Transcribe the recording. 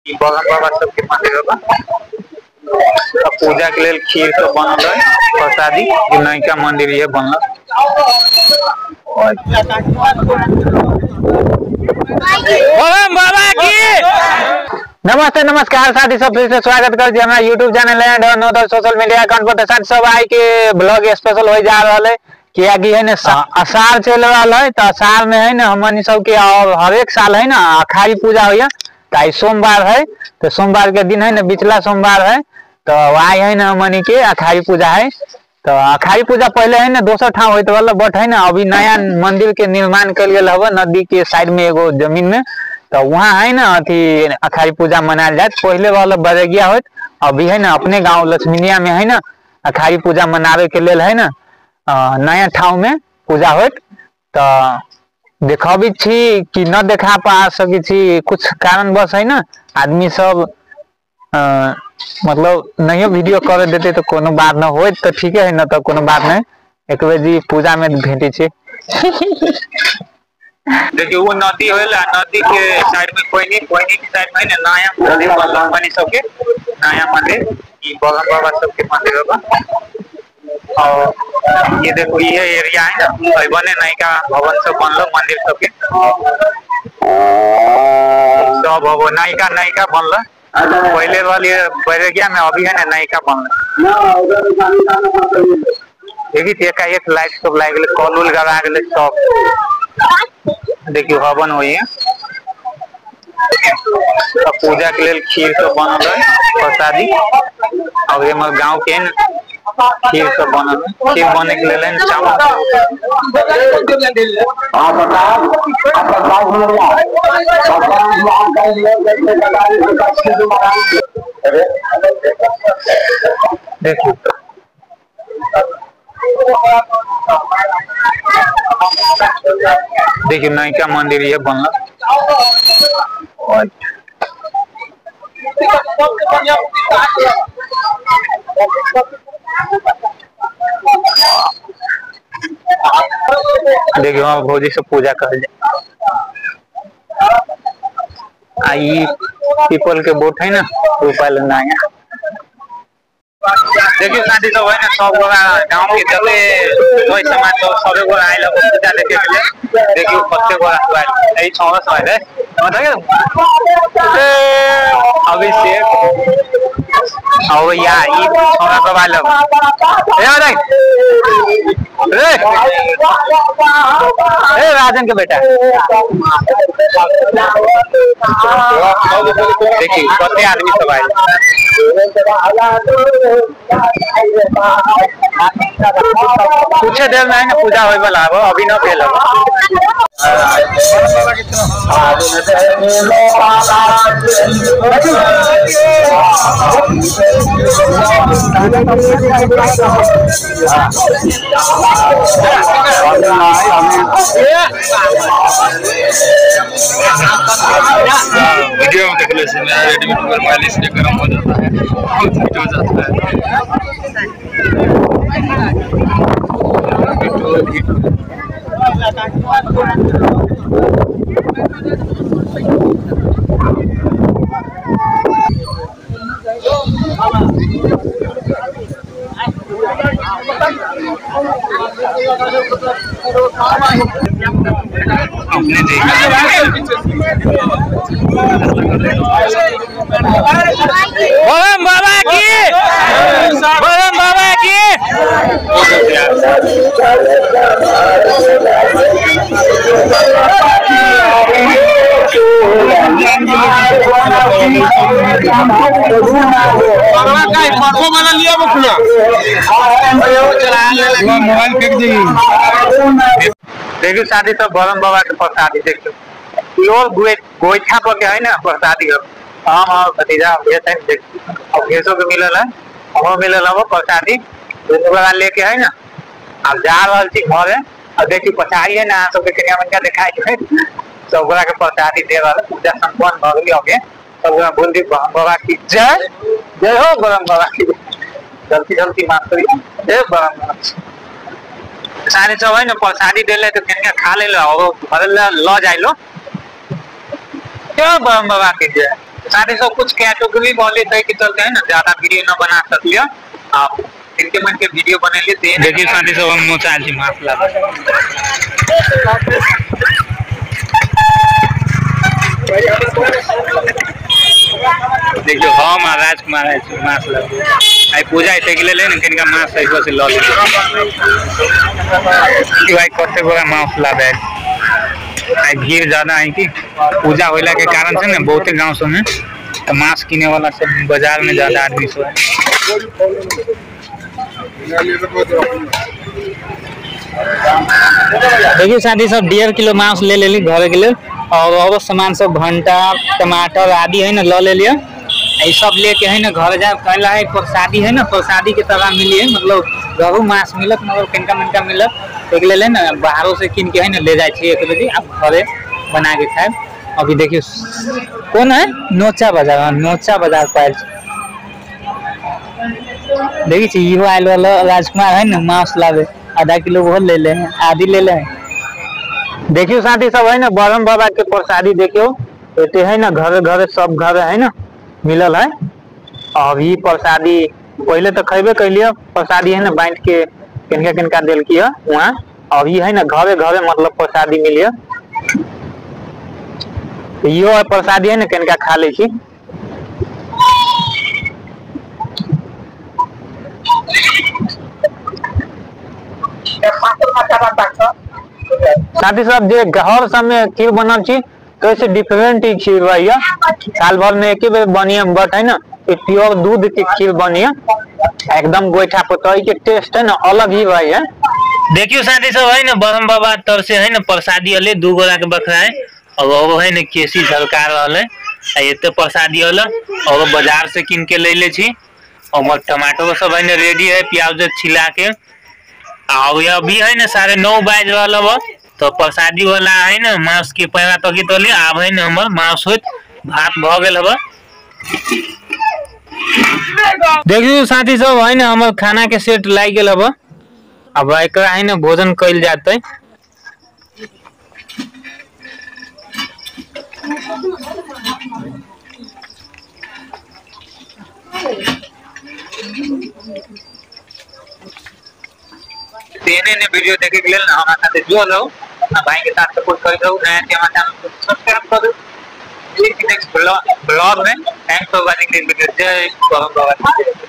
बगन बाबा सबके मंदिर बा। पूजा के लिए खीर सब बनल है, प्रसादी नयका मंदिर ये बनल। बगन बाबा की नमस्ते नमस्कार साथी सब, फिर से स्वागत कर दिया हमारा यूट्यूब चैनल एंड नोदल सोशल मीडिया अकाउंट पर। साथ सब आई के ब्लॉग स्पेशल हो जा रहा है किया है ना अषाढ़ चल रहा है। तो अषाढ़ में है ना हमनी सब के और हर एक साल है ना अखाड़ी पूजा हो, तो सोमवार है, तो सोमवार के दिन है ना पिछला सोमवार है, तो आए है ना हमनी के अखाड़ी पूजा है। तो अखाड़ी पूजा पहले है ना दोसर ठाव होते वाला, बट है ना अभी नया मंदिर के निर्माण कर गया हवा नदी के साइड में एगो जमीन में, तो वहाँ है ना अथी अखाड़ी पूजा मनाया जाए। पहले वाला बरगिया होत, अभी है ना अपने गांव लक्ष्मीनिया में है ना अखाड़ी पूजा मनावे के लिए है ना नया ठाव में पूजा होत। तो देखबी छी कि न देखा पा सकी छी, कुछ कारण बस है ना आदमी सब मतलब नहीं वीडियो कर देते तो कोनो बात न हो, तो ठीक है ना, तो कोनो बात नहीं, एक बेर जी पूजा में भेंटे छे। देखिए वो नदी होला, नदी के साइड में कोई के साइड में ना नया मंदिर बनल बनी सबके नया मंदिर, ई बगन बाबा सबके मंदिर बा। और ये देखो ये एरिया है ना बने नयका भवन सब बनल मंदिर सबके सब हो नयका नयका बनल। पहले वाली बरगिया में अभी है ना नयका बनल। देखिए एक लाइट सब लाग गए, कॉल उल गड़ा गए सब। देखियो हवन हुई है, पूजा के लिए खीर सब बनल है, प्रसादी और ये गाँव के खीर सब बनल है। खीर बने के लिए चावल देखिए देखिए नयका मंदिर ये बनल। देखिए वहाँ भौजी से पूजा कर आई पीपल के बोट है ना रूपा लेना है। देखिए शादी सब है ना सब गाँव के जते कोई समाज तो सबे गोरा आइल पूजा देखे के लिए। देखिए कते गोरा आइल एई छोरा सब आइल मतलब अभिषेक और या ई छोरा सब आइल ए राजन के बेटा। देखिए कते आदमी सब आइल, कुछ देर में है ना पूजा होए वाला है, अभी न भेल वीडियो में देख ले रेडमी टू मोबाइल इसलिए गर्म हो जाता है, बहुत हीट हो जाता अपने बगन बाबा की बगन बाबा की मोबाइल फेंक देगी। देखियो शादी सब बगन बाबा के प्रसादी देखियो लोग गोइठा पर के है ना प्रसादी हाँ हाँ भतीजा भेज है और भेजो के मिलल है, हमो मिलल है वो प्रसादी लगा लेके है ना। अब जा रहा थी घरे और देखिए पछाड़ी है ना सब कन्या बन दिखाई है, सब के प्रसादी दे रहा पूजा संपन्न भ गई होगे। सब बोल दी बगन बाबा की जय जय हो बगन बाबा की, जल्दी जल्दी माफ करिए जय बगन बाबा। सारे सब है ना प्रसादी दे तो कन्या खा ले लो घर ल जाए लो, क्या बगन बाबा की जय। साथ ही सब कुछ कैटेगरी वाले तय के चलते हैं ना ज्यादा वीडियो न बना सकलियो आप इनके मन के वीडियो बने लिए देखिए साथी सब हम मोचाल छी मासला देखियो हम राजकुमार मासला आई पूजा इते के ले न किनका मास है से ल ले कि भाई कते गोरा मासला बे आई भीड़ ज्यादा है कि पूजा होला के कारण से न बहुते गांव सब में तो मांस किने वाला सब बाजार में ज्यादा आदमी सब है। देखिए साथी सब 1.5 किलो मांस ले लेली घर के लिए और और सामान सब भंटा टमाटर आदि है ना ले लिया ये सब लेके है ना घर जा कहला है प्रसादी है ना प्रसादी के तरह मिली है मतलब गहू मांस मिलत मगर किनका मिनका मिलत एक ले ले ना बाहरों से किन के है ना ले जाए छे 1 बजे आप घरे बना के खाए। अभी देखिए कौन है नोचा बाजार पाइल देखिए इहो आयल वाला राजकुमार है ना मांस लावे आधा किलो वो ले ले आधी ले ले। देखियो साथी सब है ना बरम बाबा के प्रसादी देखियो एते है ना घर सब घर है ना मिलल है। और ये प्रसादी पहले तो खेबे कैलिए प्रसादी है ना बांट के किनका दिल की वहाँ और ये है ना घरे मतलब प्रसादी मिलिए यो है प्रसादी है ना किनका खा ले छी। साथी सब जे घर सब में खीर बनल छी कैसे डिफरेंट खीर भैया साल भर में एक ही बेर बनिए बट है ना प्योर दूध के खीर बनिए एकदम गोईठा पतई के टेस्ट है ना अलग ही भाई है। देखियो साथी सब है ना बरम बाबा तर से है ना प्रसादी अले 2 गोरा के बखरा है और वो है ना केसी झलका रहले एते प्रसादी अले और बाजार से किन के ले ले छी और टमाटर सब है ना रेडी है प्याज छिला के और अभी है ना 9:30 बज रहल बा तो प्रसादी वाला है ना मांस के पैरा तकी तो ले आब है ना हमर मांस होत भात भ गेल हबा। देखियो साथी सब है ना हमर खाना के सेट लाग गेल हबा अब एकरा है ना भोजन कइल जाते। देने ने वीडियो देखे के लिए ना हमारे साथ जुड़ रहो भाई के साथ सपोर्ट कर दो नया हमारे चैनल को सब्सक्राइब कर दो नेक्स्ट ब्लॉग में thanks for watching this video. जय बाबा।